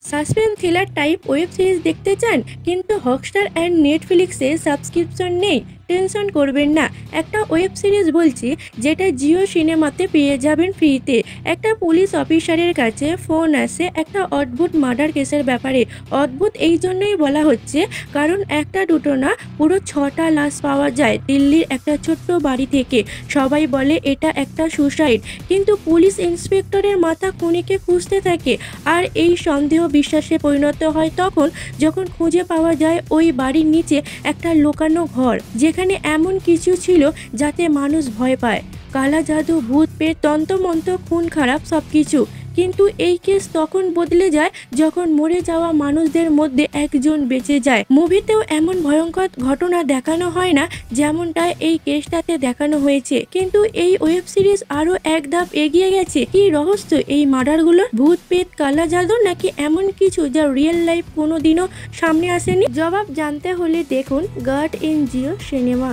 Suspense thriller type web series দেখতে চান কিন্তু হটস্টার অ্যান্ড নেটফ্লিক্সে সাবস্ক্রিপশন নেই? টেনশন করবেন না, একটা ওয়েব সিরিজ বলছি যেটা জিও সিনেমাতে পেয়ে যাবেন ফ্রিতে। একটা পুলিশ অফিসারের কাছে ফোন আসে একটা অদ্ভুত মার্ডার কেসের ব্যাপারে। অদ্ভুত এই জন্যই বলা হচ্ছে কারণ একটা দুটো না, পুরো 6টা লাশ পাওয়া যায় দিল্লির একটা ছোট্ট বাড়ি থেকে। সবাই বলে এটা একটা সুসাইড, কিন্তু পুলিশ ইন্সপেক্টরের মাথা খুনিকে খুঁজতে থাকে। আর এই সন্দেহ বিশ্বাসে পরিণত হয় তখন যখন খুঁজে পাওয়া যায় ওই বাড়ির নিচে একটা লুকানো ঘর, যেখানে এমন কিছু ছিল যাতে মানুষ ভয় পায়। কালা জাদু, ভূত, পেট, তন্ত্রমন্ত্র, খুন খারাপ সবকিছু। কিন্তু এই কেস তখন বদলে যায় যখন মরে যাওয়া মানুষদের মধ্যে একজন বেঁচে যায়। মুভিতেও এমন ভয়ঙ্কর ঘটনা দেখানো হয় না যেমনটা এই কেসটাতে দেখানো হয়েছে, কিন্তু এই ওয়েব সিরিজ আরো এক ধাপ এগিয়ে গেছে। কি রহস্য এই মার্ডারগুলোর? ভূত, পেট, কালা জাদু, নাকি এমন কিছু যা রিয়েল লাইফ কোনোদিনও সামনে আসেনি? জবাব জানতে হলে দেখুন গার্ড ইন জিও সিনেমা।